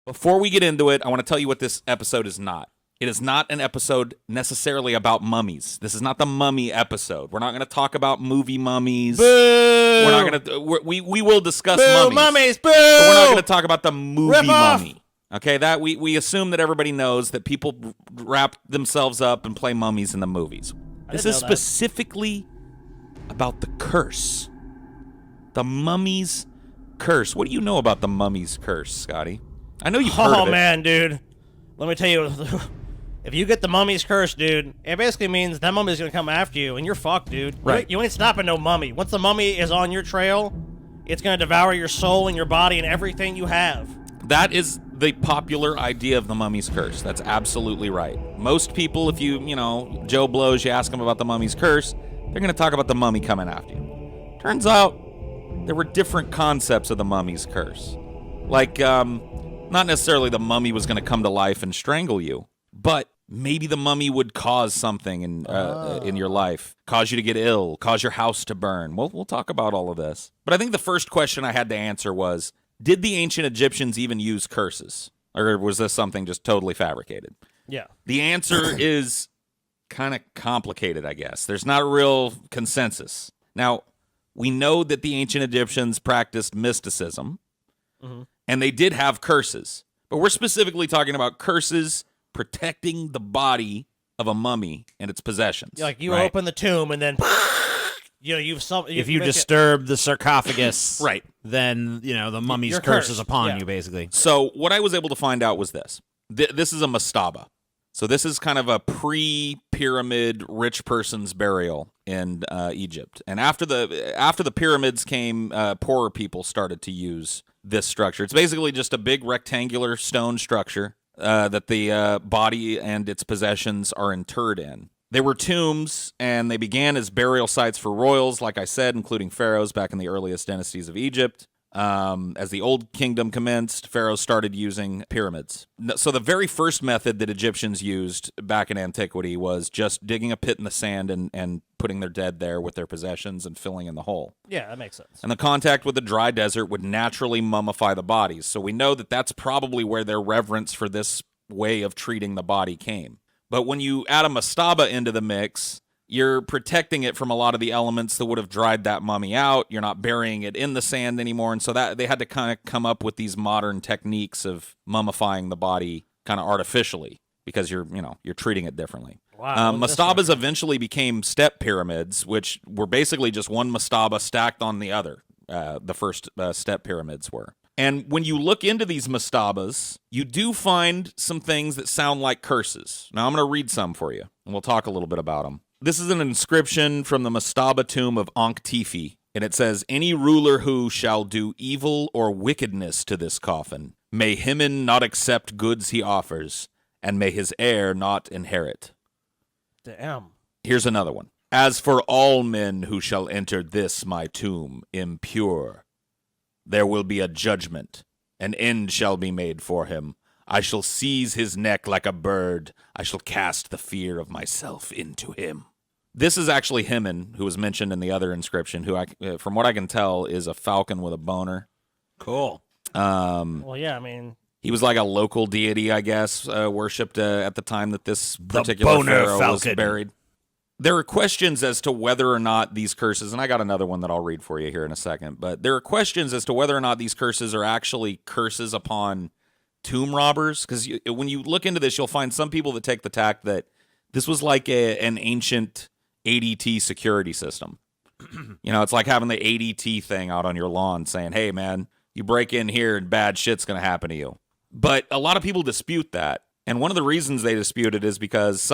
Before we get into it, I want to tell you what this episode is not. It is not an episode necessarily about mummies. This is not the mummy episode. We're not going to talk about movie mummies. Boo! We're not going to. We will discuss mummies. Boo! But we're not going to talk about the movie Rip off! mummy. Okay, that we assume that everybody knows that people wrap themselves up and play mummies in the movies. This is specifically about the curse. The mummy's curse. What do you know about the mummy's curse, Scotty? I know you've heard of it. Oh, man, dude. Let me tell you, if you get the mummy's curse, dude, it basically means that mummy's going to come after you, and you're fucked, dude. Right. You ain't stopping no mummy. Once the mummy is on your trail, it's going to devour your soul and your body and everything you have. That is the popular idea of the mummy's curse. That's absolutely right. Most people, if Joe Blows, you ask them about the mummy's curse, they're going to talk about the mummy coming after you. Turns out there were different concepts of the mummy's curse. Like, not necessarily the mummy was going to come to life and strangle you, but maybe the mummy would cause something in your life, cause you to get ill, cause your house to burn. We'll talk about all of this. But I think the first question I had to answer was, did the ancient Egyptians even use curses? Or was this something just totally fabricated? Yeah. The answer is kind of complicated, I guess. There's not a real consensus. Now, we know that the ancient Egyptians practiced mysticism, and they did have curses. But we're specifically talking about curses protecting the body of a mummy and its possessions. Like you open the tomb and then, if you disturb the sarcophagus, right, then the mummy's curse is upon you, basically. So what I was able to find out was this. This is a mastaba. So this is kind of a pre-pyramid rich person's burial in Egypt. And after the pyramids came, poorer people started to use this structure. It's basically just a big rectangular stone structure that the body and its possessions are interred in. They were tombs, and they began as burial sites for royals, like I said, including pharaohs back in the earliest dynasties of Egypt. As the Old Kingdom commenced, pharaohs started using pyramids. So the very first method that Egyptians used back in antiquity was just digging a pit in the sand and putting their dead there with their possessions and filling in the hole. Yeah, that makes sense. And the contact with the dry desert would naturally mummify the bodies. So we know that that's probably where their reverence for this way of treating the body came. But when you add a mastaba into the mix, you're protecting it from a lot of the elements that would have dried that mummy out. You're not burying it in the sand anymore. And so that they had to kind of come up with these modern techniques of mummifying the body kind of artificially because you're treating it differently. Wow. Mastabas eventually became step pyramids, which were basically just one mastaba stacked on the other. The first step pyramids were. And when you look into these mastabas, you do find some things that sound like curses. Now, I'm going to read some for you, and we'll talk a little bit about them. This is an inscription from the mastaba tomb of Ankh-Tifi, and it says, "Any ruler who shall do evil or wickedness to this coffin, may Hymen not accept goods he offers, and may his heir not inherit." Damn. Here's another one. "As for all men who shall enter this my tomb impure, there will be a judgment. An end shall be made for him. I shall seize his neck like a bird. I shall cast the fear of myself into him." This is actually Hymen, who was mentioned in the other inscription, who, from what I can tell, is a falcon with a boner. Cool. Well, yeah, I mean, he was like a local deity, I guess, worshipped at the time that this particular pharaoh was buried. There are questions as to whether or not these curses, and I got another one that I'll read for you here in a second, but there are questions as to whether or not these curses are actually curses upon tomb robbers, because when you look into this, you'll find some people that take the tack that this was like an ancient ADT security system. It's like having the ADT thing out on your lawn saying, hey, man, you break in here and bad shit's going to happen to you. But a lot of people dispute that. And one of the reasons they dispute it is because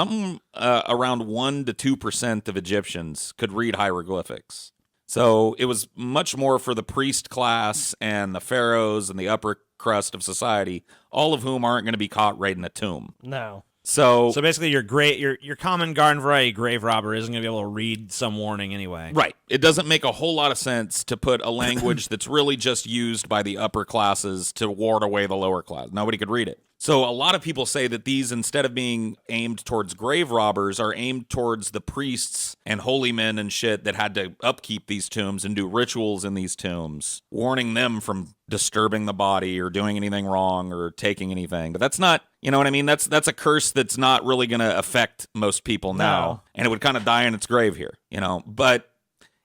around 1 to 2% of Egyptians could read hieroglyphics. So it was much more for the priest class and the pharaohs and the upper crust of society, all of whom aren't going to be caught raiding a tomb. No. So basically your common garden variety grave robber isn't going to be able to read some warning anyway. Right. It doesn't make a whole lot of sense to put a language that's really just used by the upper classes to ward away the lower class. Nobody could read it. So a lot of people say that these, instead of being aimed towards grave robbers, are aimed towards the priests and holy men and shit that had to upkeep these tombs and do rituals in these tombs, warning them from disturbing the body or doing anything wrong or taking anything. But that's not, you know what I mean? That's a curse that's not really going to affect most people now. And it would kind of die in its grave here, you know. But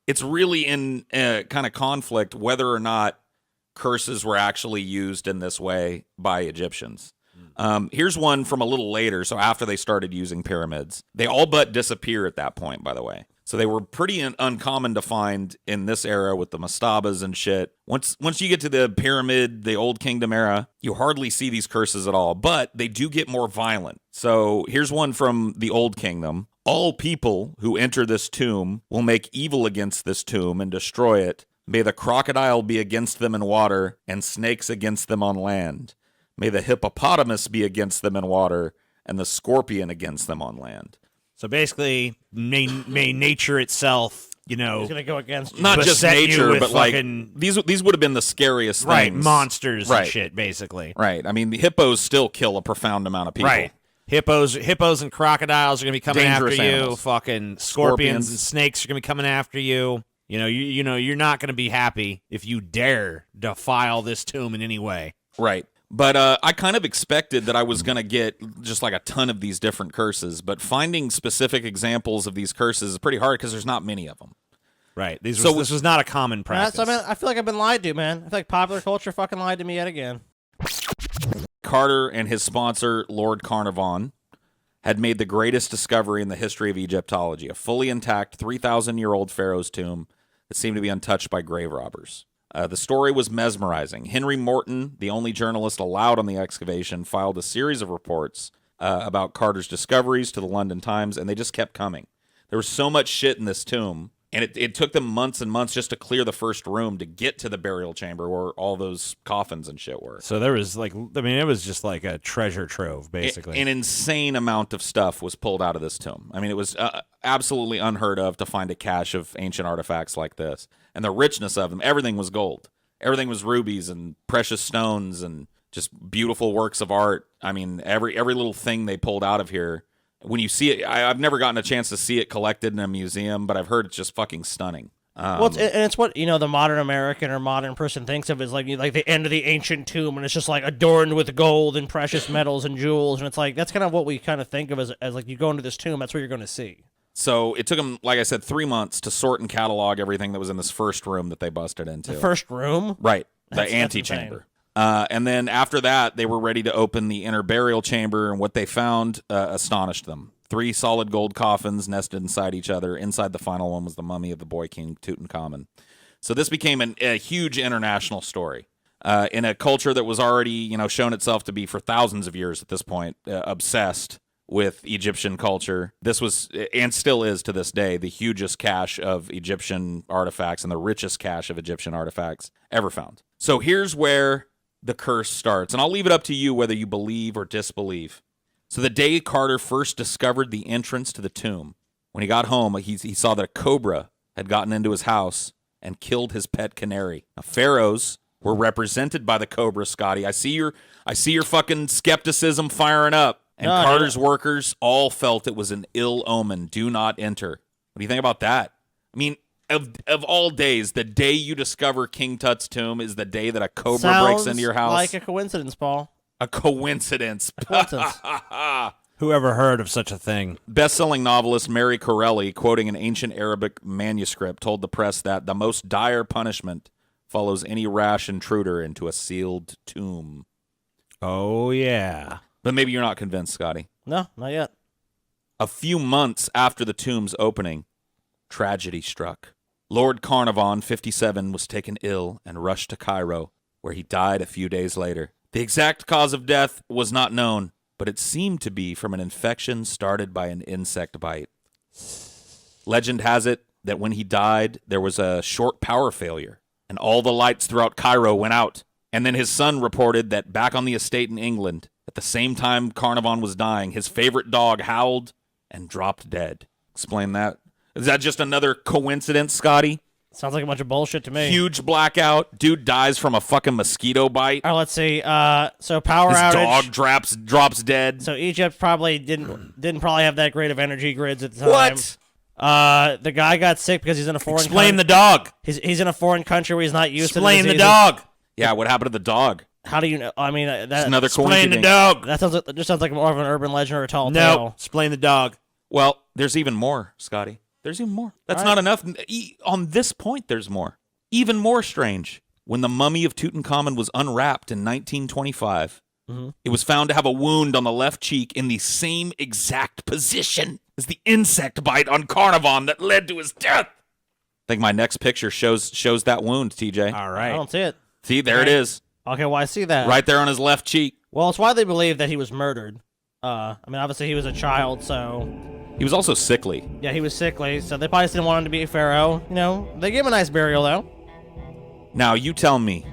it's really in kind of conflict whether or not curses were actually used in this way by Egyptians. Here's one from a little later, so after they started using pyramids. They all but disappear at that point, by the way. So they were pretty uncommon to find in this era with the mastabas and shit. Once you get to the pyramid, the Old Kingdom era, you hardly see these curses at all, but they do get more violent. So here's one from the Old Kingdom. All people who enter this tomb will make evil against this tomb and destroy it. May the crocodile be against them in water and snakes against them on land. May the hippopotamus be against them in water and the scorpion against them on land. So basically, may nature itself, He's gonna go against you. Not just nature, but like fucking, these would have been the scariest right, things. monsters Right. and shit, basically. Right. I mean, the hippos still kill a profound amount of people. Right. Hippos and crocodiles are gonna be coming Dangerous after you. animals. Fucking scorpions Scorpions. and snakes are gonna be coming after you. You're not gonna be happy if you dare defile this tomb in any way. Right. But I kind of expected that I was going to get just like a ton of these different curses, but finding specific examples of these curses is pretty hard because there's not many of them. Right. This was not a common practice. I feel like I've been lied to, man. I feel like popular culture fucking lied to me yet again. Carter and his sponsor, Lord Carnarvon, had made the greatest discovery in the history of Egyptology, a fully intact 3,000-year-old pharaoh's tomb that seemed to be untouched by grave robbers. The story was mesmerizing. Henry Morton, the only journalist allowed on the excavation, filed a series of reports about Carter's discoveries to the London Times, and they just kept coming. There was so much shit in this tomb, and it took them months and months just to clear the first room to get to the burial chamber where all those coffins and shit were. So there was it was just like a treasure trove, basically. An insane amount of stuff was pulled out of this tomb. I mean, it was absolutely unheard of to find a cache of ancient artifacts like this. And the richness of them, everything was gold. Everything was rubies and precious stones and just beautiful works of art. I mean, every little thing they pulled out of here, when you see it, I've never gotten a chance to see it collected in a museum, but I've heard it's just fucking stunning. It's what the modern American or modern person thinks of as like the end of the ancient tomb, and it's just like adorned with gold and precious metals and jewels, and it's like that's kind of what we kind of think of as like you go into this tomb, that's what you're going to see. So it took them, like I said, 3 months to sort and catalog everything that was in this first room that they busted into. The first room? Right, That's antechamber. And then after that, they were ready to open the inner burial chamber, and what they found astonished them. 3 solid gold coffins nested inside each other. Inside the final one was the mummy of the boy king Tutankhamun. So this became a huge international story. In a culture that was already, shown itself to be for thousands of years at this point, obsessed with Egyptian culture. This was, and still is to this day, the hugest cache of Egyptian artifacts and the richest cache of Egyptian artifacts ever found. So here's where the curse starts, and I'll leave it up to you whether you believe or disbelieve. So the day Carter first discovered the entrance to the tomb, when he got home, he saw that a cobra had gotten into his house and killed his pet canary. Now, pharaohs were represented by the cobra, Scotty. I see your fucking skepticism firing up. And Carter's workers all felt it was an ill omen. Do not enter. What do you think about that? I mean, of all days, the day you discover King Tut's tomb is the day that a cobra breaks into your house. Like a coincidence, Paul. A coincidence. Whoever heard of such a thing? Best-selling novelist Mary Corelli, quoting an ancient Arabic manuscript, told the press that the most dire punishment follows any rash intruder into a sealed tomb. Oh, yeah. But maybe you're not convinced, Scotty. No, not yet. A few months after the tomb's opening, tragedy struck. Lord Carnarvon, 57, was taken ill and rushed to Cairo, where he died a few days later. The exact cause of death was not known, but it seemed to be from an infection started by an insect bite. Legend has it that when he died, there was a short power failure, and all the lights throughout Cairo went out. And then his son reported that back on the estate in England, at the same time Carnarvon was dying, his favorite dog howled and dropped dead. Explain that. Is that just another coincidence, Scotty? Sounds like a bunch of bullshit to me. Huge blackout. Dude dies from a fucking mosquito bite. All right, let's see. So power His outage. dog drops dead. So Egypt probably didn't probably have that great of energy grids at the time. What? The guy got sick because he's in a foreign Explain the dog. He's in a foreign country where he's not used Explain to the dog. Yeah, what happened to the dog? How do you know? I mean, It's another Explain the coincidence. dog. that just sounds like more of an urban legend or a tall No, tale. explain the dog. Well, there's even more, Scotty. There's even more. That's All not right. enough. On this point, there's more. Even more strange. When the mummy of Tutankhamun was unwrapped in 1925, it was found to have a wound on the left cheek in the same exact position as the insect bite on Carnarvon that led to his death. I think my next picture shows that wound, TJ. All I right. don't see it. See, there it is. Okay, well, I see that. Right there on his left cheek. Well, it's why they believe that he was murdered. I mean, obviously he was a child, so He was also sickly. yeah, he was sickly. So they probably just didn't want him to be a pharaoh. You know, they gave him a nice burial though. Now, you tell me,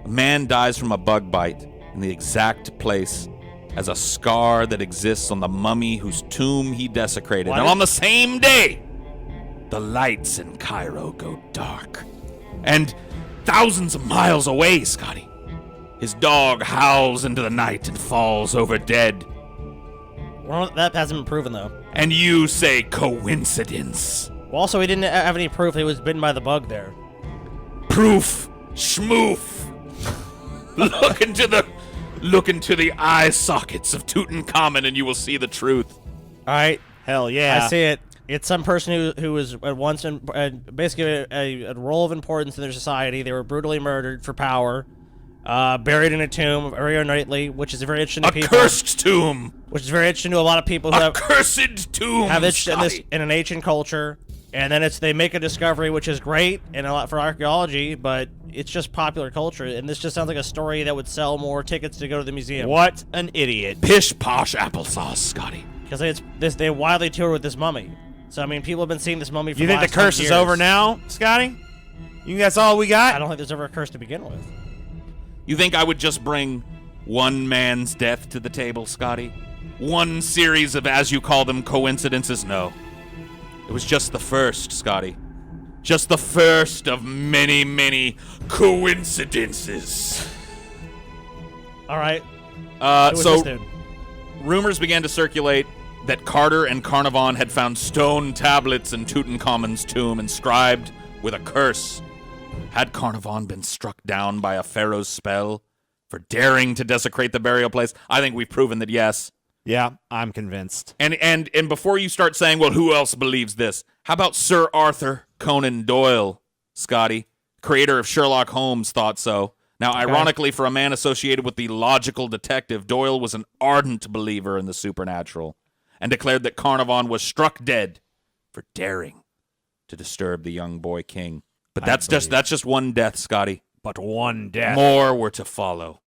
a man dies from a bug bite in the exact place as a scar that exists on the mummy whose tomb he desecrated. What? And on the same day, the lights in Cairo go dark. And thousands of miles away, Scotty, his dog howls into the night and falls over dead. Well, that hasn't been proven though. And you say coincidence. Well, also, he didn't have any proof that he was bitten by the bug there. Proof, schmoof. Look into the eye sockets of Tutankhamun and you will see the truth. All right, Hell yeah. I see it. It's some person who was at once in basically a role of importance in their society. They were brutally murdered for power, buried in a tomb very ornately, which is very interesting to A people. cursed tomb. Which is very interesting to a lot of people who A have cursed tomb. interest in this Scotty. in an ancient culture. And then they make a discovery which is great and a lot for archaeology, but it's just popular culture. And this just sounds like a story that would sell more tickets to go to the museum. What an idiot. Pish posh applesauce, Scotty. Because they widely toured with this mummy. So I mean, people have been seeing this mummy for You the think the last curse 100 is years. over now, Scotty? You think that's all we I got? don't think there's ever a curse to begin with. You think I would just bring one man's death to the table, Scotty? One series of, as you call them, coincidences? No. It was just the first, Scotty. Just the first of many, many coincidences. All right. Who was So, this dude? rumors began to circulate that Carter and Carnarvon had found stone tablets in Tutankhamun's tomb inscribed with a curse. Had Carnarvon been struck down by a pharaoh's spell for daring to desecrate the burial place? I think we've proven that yes. Yeah, I'm convinced. And before you start saying, well, who else believes this? How about Sir Arthur Conan Doyle, Scotty? Creator of Sherlock Holmes thought so. Now, ironically, for a man associated with the logical detective, Doyle was an ardent believer in the supernatural and declared that Carnarvon was struck dead for daring to disturb the young boy king. But that's just one death, Scotty. But one death. More were to follow.